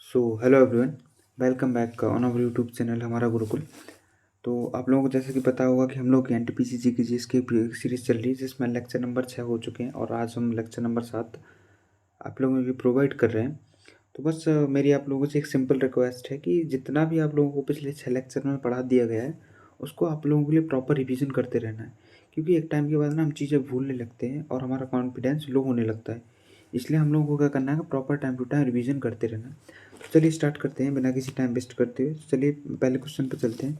So hello everyone, welcome back on our YouTube channel हमारा गुरुकुल। तो आप लोगों को जैसे कि पता होगा कि हम लोग एनटीपीसी जी की जिसकी सीरीज चल रही है, जिसमें लेक्चर नंबर 6 हो चुके हैं और आज हम लेक्चर नंबर 7 आप लोगों को प्रोवाइड कर रहे हैं। तो बस मेरी आप लोगों से एक सिंपल रिक्वेस्ट है कि जितना भी आप लोगों को पिछले 6 लेक्चर में पढ़ा दिया गया है उसको आप लोगों के लिए प्रॉपर रिवीजन करते रहना है, क्योंकि एक टाइम के बाद ना हम चीज़ें भूलने लगते हैं और हमारा कॉन्फिडेंस लो होने लगता है। इसलिए हम लोगों को क्या करना है, proper time to time revision करते रहना है। तो चलिए स्टार्ट करते हैं बिना किसी टाइम वेस्ट करते हुए। चलिए पहले क्वेश्चन पर चलते हैं।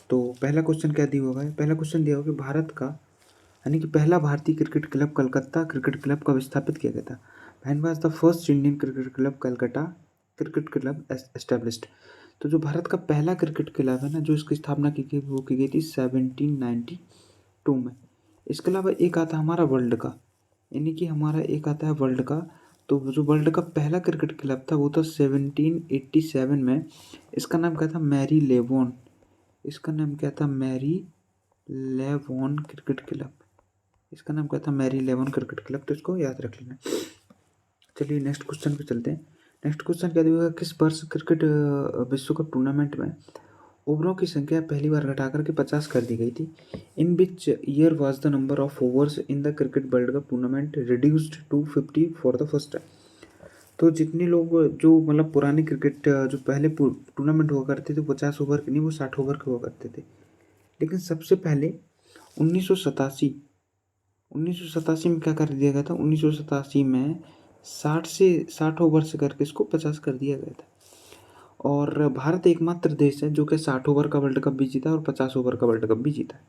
तो पहला क्वेश्चन क्या दिया होगा, पहला क्वेश्चन दिया होगा कि भारत का यानी कि पहला भारतीय cricket club Calcutta cricket club कब स्थापित किया गया था। When was the first Indian cricket club Calcutta cricket club established. तो जो भारत का पहला क्रिकेट क्लब है ना, जो इसकी स्थापना की गई वो की गई थी 1792 में। इसके अलावा एक आता है हमारा वर्ल्ड का, यानी कि हमारा एक आता है वर्ल्ड का। तो जो वर्ल्ड का पहला क्रिकेट क्लब था वो था 1787 में। इसका नाम क्या था, मैरी लेवोन। इसका नाम क्या था, मैरी लेवोन क्रिकेट क्लब। इसका नाम क्या था, मैरी लेवन क्रिकेट क्लब। तो इसको याद रख लेना। चलिए नेक्स्ट क्वेश्चन पे चलते हैं। नेक्स्ट क्वेश्चन क्या दिया, किस वर्ष क्रिकेट विश्व कप टूर्नामेंट में ओवरों की संख्या पहली बार घटाकर के 50 कर दी गई थी। In which year was the number of overs in the cricket world cup tournament reduced to 50 for the first time. तो जितने लोग जो मतलब पुराने क्रिकेट जो पहले टूर्नामेंट हुआ करते थे 50 ओवर के नहीं, वो 60 ओवर के हुआ करते थे। लेकिन सबसे पहले 1987 1987 में क्या कर दिया गया था, 1987 में 60 ओवर से करके इसको 50 कर दिया गया था। और भारत एकमात्र देश है जो कि 60 ओवर का वर्ल्ड कप भी जीता और 50 ओवर का वर्ल्ड कप भी जीता है।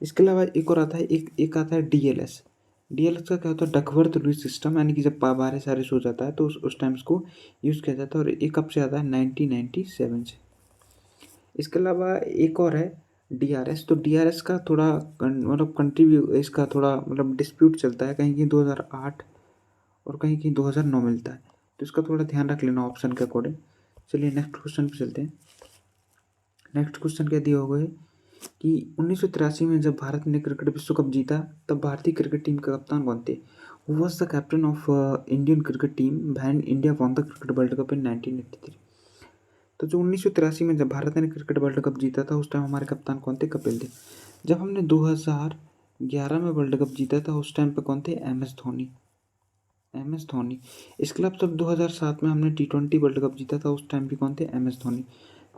इसके अलावा एक और आता है, एक आता है डीएलएस। डीएलएस का क्या होता है, डकवर्थ लुईस सिस्टम, यानी कि जब बारिश सारिश हो जाता है तो उस टाइम इसको यूज़ किया जाता है और एक कब से आता है, 1997 से। इसके अलावा एक और है डीआरएस। तो डीआरएस का थोड़ा मतलब इसका थोड़ा मतलब डिस्प्यूट चलता है, कहीं कहीं 2008 और कहीं कहीं 2009 मिलता है। तो इसका थोड़ा ध्यान रख लेना ऑप्शन के अकॉर्डिंग। चलिए नेक्स्ट क्वेश्चन पे चलते हैं। नेक्स्ट क्वेश्चन क्या दिया होगा कि 1983 में जब भारत ने क्रिकेट विश्व कप जीता तब भारतीय क्रिकेट टीम के कप्तान कौन थे। Who was the captain of Indian cricket team when India won the cricket world cup in 1983। तो जो 1983 में जब भारत ने क्रिकेट वर्ल्ड कप जीता था उस टाइम हमारे कप्तान कौन थे, कपिल देव। जब हमने 2011 में वर्ल्ड कप जीता था उस टाइम पे कौन थे, एम एस धोनी। इसके अलावा जब 2007 में हमने T20 वर्ल्ड कप जीता था उस टाइम भी कौन थे, MS धोनी।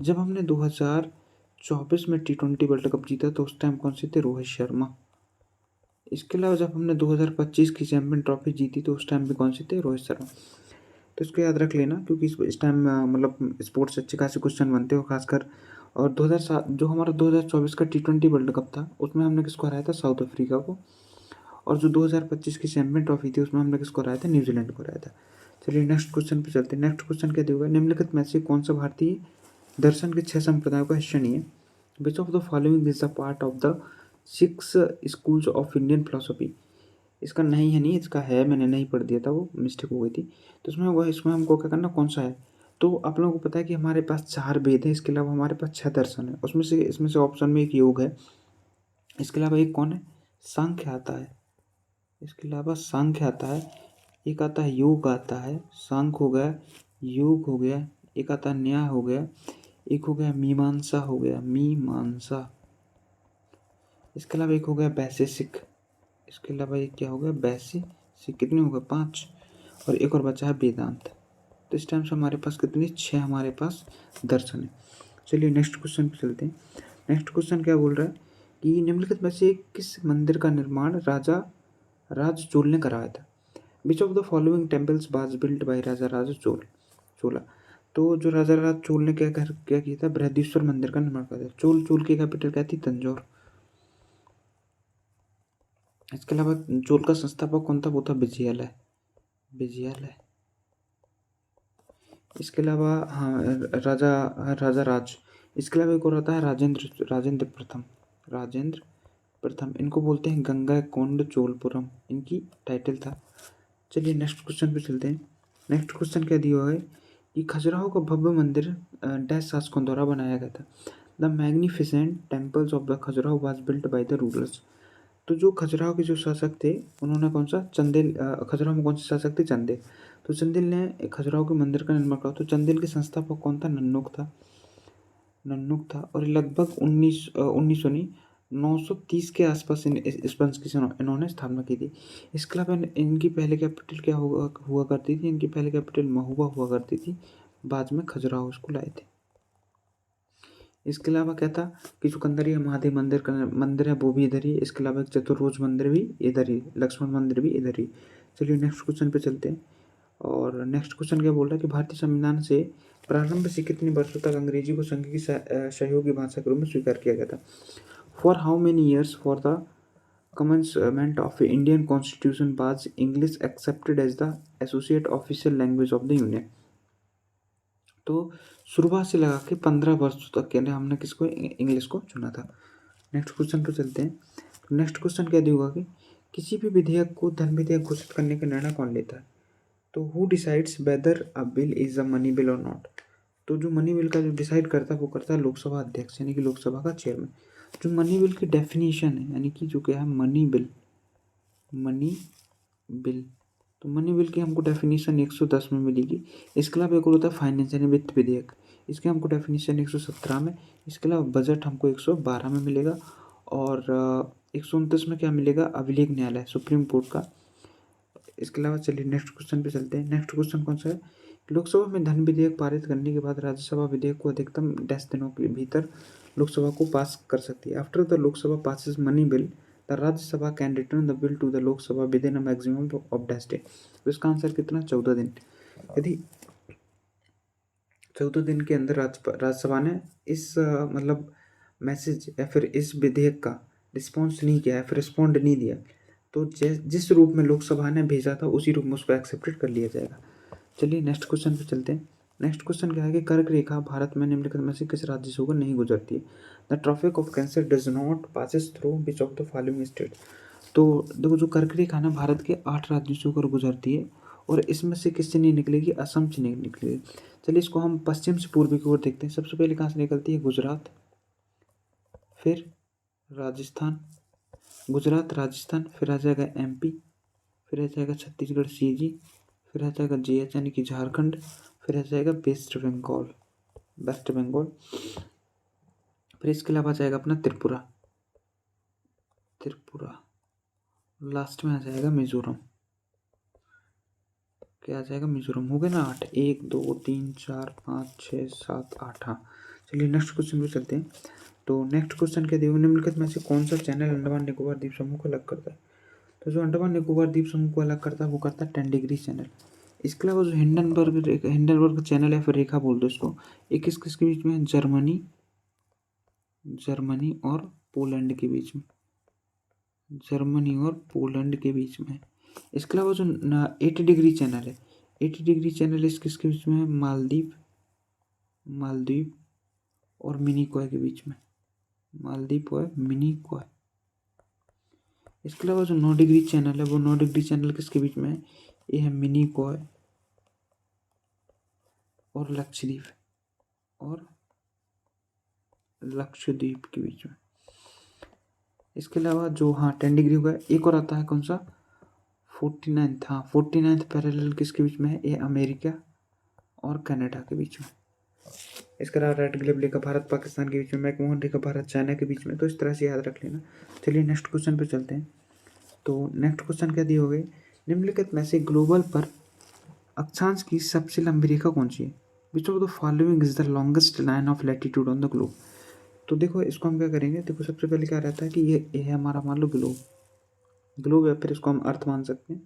जब हमने 2024 में T20 वर्ल्ड कप जीता तो उस टाइम कौन से थे, रोहित शर्मा। इसके अलावा जब हमने 2025 की चैंपियन ट्रॉफी जीती तो उस टाइम भी कौन से थे, रोहित शर्मा। तो इसको याद रख लेना, क्योंकि इस टाइम मतलब स्पोर्ट्स अच्छे खासे क्वेश्चन बनते हो खासकर। और 2007 जो हमारा 2024 का T20 वर्ल्ड कप था उसमें हमने किसको हराया था, साउथ अफ्रीका को। और जो 2025 की चैंपियन ट्रॉफी थी उसमें हमने किसको हराया था, न्यूजीलैंड को हराया था। चलिए नेक्स्ट क्वेश्चन पे चलते हैं। नेक्स्ट क्वेश्चन क्या दिया हुआ है, निम्नलिखित में से कौन सा भारतीय दर्शन के 6 संप्रदायों का हिस्सा नहीं है। विच of the following is the part of the 6 schools of Indian philosophy. इसका नहीं है, नहीं इसका है, मैंने नहीं पढ़ दिया था, वो मिस्टेक हो गई थी। तो इसमें हमको क्या करना, कौन सा है। तो आप लोगों को पता है कि हमारे पास 4 वेद है, इसके अलावा हमारे पास 6 दर्शन है। इसमें से ऑप्शन में एक योग है। इसके अलावा एक कौन है, सांख्य आता है। इसके अलावा सांख्य आता है, एक आता है योग आता है, सांख्य हो गया, योग हो गया, एक आता है न्याय हो गया, एक हो गया मीमांसा हो गया, मीमांसा। इसके अलावा एक हो गया वैशेषिक। इसके अलावा एक क्या हो गया, वैशेषिक। कितने हो गए, 5। और एक और बचा है वेदांत। तो इस टाइम से हमारे पास कितनी, 6 हमारे पास दर्शन है। चलिए नेक्स्ट क्वेश्चन पे चलते हैं। नेक्स्ट क्वेश्चन क्या बोल रहा है कि निम्नलिखित में से किस मंदिर का निर्माण राजा राज चोल ने कराया था। Which of the following temples was built by Raja Raja Chola. तो जो राजा राज चोल ने क्या किया था, बृहदीश्वर मंदिर का निर्माण किया था। चोल की कैपिटल क्या थी, तंजौर। इसके अलावा चोल का संस्थापक कौन था, वो था विजयालय। इसके अलावा हाँ, राजा राजा राज। इसके अलावा एक और आता है राजेंद्र प्रथम। इनको बोलते हैं गंगा कोंड चोलपुरम, इनकी टाइटल था। चलिए नेक्स्ट क्वेश्चन पे चलते हैं। नेक्स्ट क्वेश्चन क्या दिया हुआ है कि खजुराहो का भव्य मंदिर डैश शासकों द्वारा बनाया गया था। The magnificent temples of the Khajuraho was built by the rulers. तो जो खजुराहो के जो शासक थे उन्होंने कौन सा चंदेल, खजुराहो में कौन से शासक थे? चंदेल। तो चंदेल ने खजुराहो के मंदिर का निर्माण करा। तो चंदेल के संस्थापक कौन था? नन्नुक था। और लगभग 1900 नहीं, 930 के आसपास इस वंश की इन्होंने स्थापना की थी। इसके अलावा इनकी पहले कैपिटल क्या हुआ करती थी? इनकी पहले कैपिटल महुआ हुआ करती थी, बाद में खजुराहो उसको लाए थे। इसके अलावा क्या था कि जो कंदरिया महादेव मंदिर है वो भी इधर ही है। इसके अलावा एक चतुर्भुज मंदिर भी इधर ही, लक्ष्मण मंदिर भी इधर ही। चलिए नेक्स्ट क्वेश्चन पे चलते हैं। और नेक्स्ट क्वेश्चन क्या बोल रहा है कि भारतीय संविधान से प्रारंभ से कितने वर्षों तक अंग्रेजी को संघ की सहयोगी भाषा के रूप में स्वीकार किया गया था? For how many years for the commencement of Indian Constitution was English accepted as the associate official language of the Union? तो शुरुआत से लगा के 15 वर्षों तक के लिए हमने किसको? इंग्लिश को चुना था। नेक्स्ट क्वेश्चन पर चलते हैं। नेक्स्ट क्वेश्चन क्या दिया कि किसी भी विधेयक को धन विधेयक घोषित करने का निर्णय कौन लेता है? तो who decides whether a bill is a money bill और नॉट? तो जो मनी बिल का जो डिसाइड करता है वो करता है लोकसभा अध्यक्ष, यानी कि लोकसभा का चेयरमैन। जो मनी बिल की डेफिनेशन है, यानी कि जो क्या है मनी बिल, तो मनी बिल की हमको डेफिनेशन 110 में मिलेगी। इसके अलावा एक और होता है फाइनेंस यानी वित्त विधेयक, इसके हमको डेफिनेशन 117 में। इसके अलावा बजट हमको 112 में मिलेगा। और 129 में क्या मिलेगा? अभिलेख न्यायालय, सुप्रीम कोर्ट का। इसके अलावा चलिए नेक्स्ट क्वेश्चन पे चलते हैं। नेक्स्ट क्वेश्चन कौन सा है? लोकसभा में धन विधेयक पारित करने के बाद राज्यसभा विधेयक को अधिकतम 10 दिनों के भीतर लोकसभा को पास कर सकती है। After the Lok Sabha passes money bill, the Rajya Sabha can return the bill to the Lok Sabha within a maximum of 10 day. तो इसका आंसर कितना? 14 दिन। यदि 14 दिन के अंदर राज्यसभा ने इस मतलब मैसेज या फिर इस विधेयक का रिस्पॉन्स नहीं किया या फिर रिस्पॉन्ड नहीं दिया, तो जिस रूप में लोकसभा ने भेजा था उसी रूप में उसको एक्सेप्टेड कर लिया जाएगा। चलिए नेक्स्ट क्वेश्चन पे चलते हैं। नेक्स्ट क्वेश्चन क्या है कि कर्क रेखा भारत में निम्नलिखित में से किस राज्य से होकर नहीं गुजरती है? The tropic of cancer does not passes through which of the following state? तो देखो जो कर्क रेखा ना भारत के 8 राज्यों से होकर गुजरती है और इसमें से किससे नहीं निकलेगी? असम से नहीं निकलेगी। चलिए इसको हम पश्चिम से पूर्व की ओर देखते हैं। सबसे पहले कहाँ से निकलती है? गुजरात, फिर राजस्थान, गुजरात राजस्थान, फिर आ जाएगा एमपी, फिर आ जाएगा छत्तीसगढ़ सीजी, फिर आ जाएगा जीएच यानी कि झारखंड, फिर आ जाएगा वेस्ट बंगाल, फिर इसके अलावा आ जाएगा अपना त्रिपुरा, लास्ट में आ जाएगा मिजोरम। क्या आ जाएगा? मिजोरम। हो गए ना 8, 1 2 3 4 5 6 7 8। हाँ चलिए नेक्स्ट क्वेश्चन पे चलते हैं। तो नेक्स्ट क्वेश्चन क्या दिया? निम्नलिखित में से कौन सा चैनल अंडमान निकोबार द्वीप समूह को अलग करता है? तो जो अंडमान निकोबार द्वीप समूह को अलग करता है वो करता है 10 डिग्री चैनल। इसके अलावा जो हिंडनबर्ग चैनल है, फिर रेखा बोल दो इसको, ये किस किस के बीच में है? जर्मनी और पोलैंड के बीच में, है। इसके अलावा जो 80 डिग्री चैनल है, 80 डिग्री चैनल इस किसके बीच में है? मालदीव और मिनीकॉय के बीच में, मालदीव और मिनीकॉय। इसके अलावा जो 9 डिग्री चैनल है वो 9 डिग्री चैनल किसके बीच में है? ये है मिनीकॉय और लक्षद्वीप के बीच में। इसके अलावा जो 10 डिग्री हुआ है, एक और आता है कौन सा? 49th पैरेलल किसके बीच में है? ये अमेरिका और कनाडा के बीच में। इसके अलावा रेड ग्लेब रेखा भारत पाकिस्तान के बीच में, मैकमोहन रेखा भारत चाइना के बीच में। तो इस तरह से याद रख लेना। चलिए नेक्स्ट क्वेश्चन पे चलते हैं। तो नेक्स्ट क्वेश्चन क्या दिए हो गए? निम्नलिखित में से ग्लोबल पर अक्षांश की सबसे लंबी रेखा कौन सी है? विच of the following is the longest line of latitude on the globe? तो देखो इसको हम क्या करेंगे, देखो सबसे पहले क्या रहता है कि ये है हमारा, मान लो ग्लोब या फिर इसको हम अर्थ मान सकते हैं।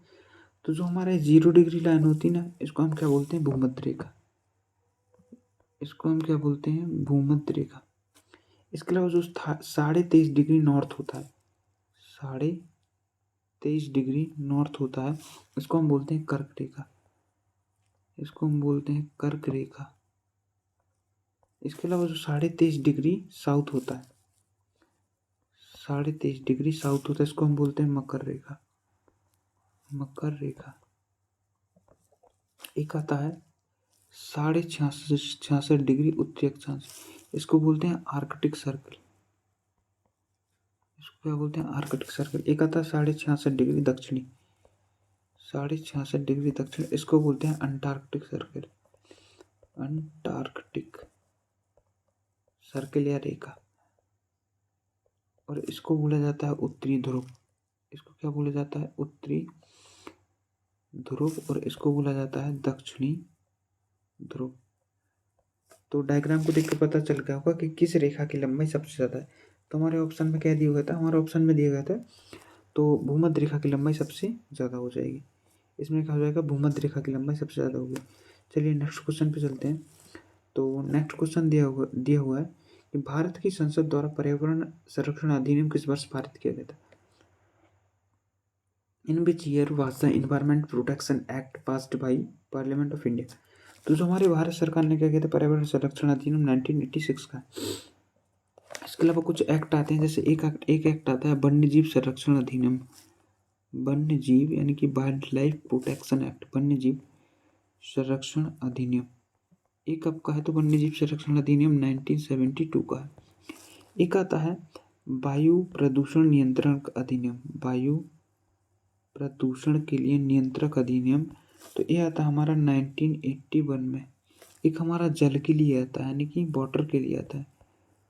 तो जो हमारे 0 डिग्री लाइन होती है ना, इसको हम क्या बोलते हैं? भूमध्य रेखा। इसके अलावा जो 23.5 डिग्री नॉर्थ होता है, 23.5 डिग्री नॉर्थ होता है, इसको हम बोलते हैं कर्क रेखा। इसके अलावा जो 23.5 डिग्री साउथ होता है, 23.5 डिग्री साउथ होता है, इसको हम बोलते हैं मकर रेखा। एक आता है 66.5 डिग्री उत्तरी अक्षांश, इसको बोलते हैं आर्कटिक सर्कल। इसको क्या बोलते हैं, आर्कटिक सर्कल। एक आता है 66.5 डिग्री दक्षिणी, 66.5 डिग्री दक्षिण, इसको बोलते हैं अंटार्कटिक सर्कल, अंटार्कटिक सर्कल या रेखा। और इसको बोला जाता है उत्तरी ध्रुव, इसको क्या बोला जाता है, उत्तरी ध्रुव। और इसको बोला जाता है दक्षिणी ध्रुव। तो डायग्राम को देख के पता चल गया होगा कि किस रेखा की लंबाई सबसे ज़्यादा है। तो हमारे ऑप्शन में क्या दिया गया था, हमारे ऑप्शन में दिया गया था तो भूमध्य रेखा की लंबाई सबसे ज़्यादा हो जाएगी। इसमें क्या हो जाएगा, भूमध्य रेखा की लंबाई सबसे ज़्यादा होगी। चलिए नेक्स्ट क्वेश्चन पे चलते हैं। तो नेक्स्ट क्वेश्चन दिया हुआ है कि भारत की संसद द्वारा पर्यावरण संरक्षण अधिनियम किस वर्ष पारित किया गया था। In which year was the environment protection act passed by parliament of India. तो जो हमारे भारत सरकार ने क्या किया था, पर्यावरण संरक्षण अधिनियम 1986 का। इसके अलावा कुछ एक्ट आते हैं, जैसे एक एक्ट आता है वन्य जीव संरक्षण अधिनियम, वन्य जीव यानी कि वाइल्ड लाइफ प्रोटेक्शन एक्ट, वन्य जीव संरक्षण अधिनियम। एक कब का है, तो वन्य जीव संरक्षण अधिनियम 1972 का है। एक आता है वायु प्रदूषण नियंत्रण अधिनियम, वायु प्रदूषण के लिए नियंत्रक अधिनियम। तो ये आता है हमारा 1981 में। एक हमारा जल के लिए आता है, यानी कि वाटर के लिए आता है।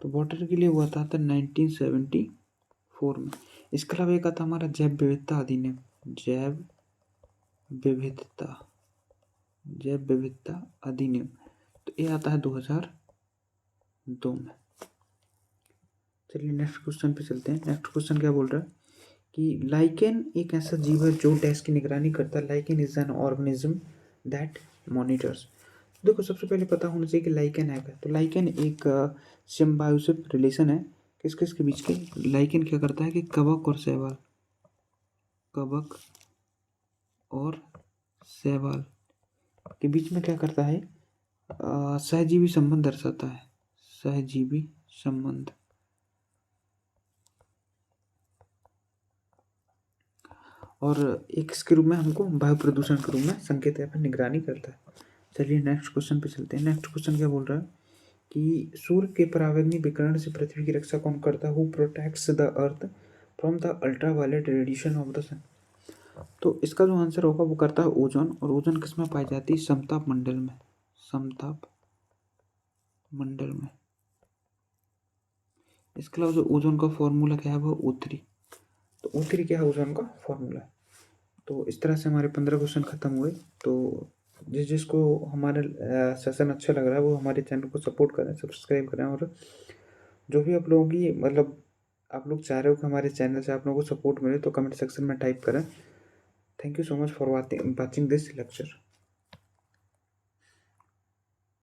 तो वाटर के लिए वो आता था 1974 में। इसके अलावा एक आता हमारा जैव विविधता अधिनियम, जैव विविधता अधिनियम। तो ये आता है 2002 में। चलिए नेक्स्ट क्वेश्चन पे चलते हैं। नेक्स्ट क्वेश्चन क्या बोल रहा है कि लाइकेन एक ऐसा जीव है जो डैश की निगरानी करता है। Lichen is an organism that monitors. देखो सबसे पहले पता होना चाहिए कि लाइकेन है क्या। तो लाइकेन एक सिम्बायोसिस रिलेशन है किस किस के बीच के। लाइकेन क्या करता है कि कवक और शैवाल के बीच में क्या करता है, सहजीवी संबंध दर्शाता है, सहजीवी संबंध। और एक इसके रूप में हमको वायु प्रदूषण के रूप में संकेत या फिर निगरानी करता है। चलिए नेक्स्ट क्वेश्चन पे चलते हैं। नेक्स्ट क्वेश्चन क्या बोल रहा है कि सूर्य के परावैंगनी विकिरण से पृथ्वी की रक्षा कौन करता है। Who protects the earth from the ultraviolet radiation of the sun. तो इसका जो आंसर होगा वो करता है ओजोन। और ओजोन किस में पाई जाती है, समताप मंडल में, समताप मंडल में। इसके अलावा जो ओजोन का फॉर्मूला क्या है वो O3। तो O3 क्या है, ओजोन का फॉर्मूला। तो इस तरह से हमारे 15 क्वेश्चन खत्म हुए। तो जिसको हमारा सेशन अच्छा लग रहा है वो हमारे चैनल को सपोर्ट करें, सब्सक्राइब करें। और जो भी आप लोगों की मतलब आप लोग चाह रहे हो कि हमारे चैनल से आप लोगों को सपोर्ट मिले तो कमेंट सेक्शन में टाइप करें। Thank you so much for watching this lecture.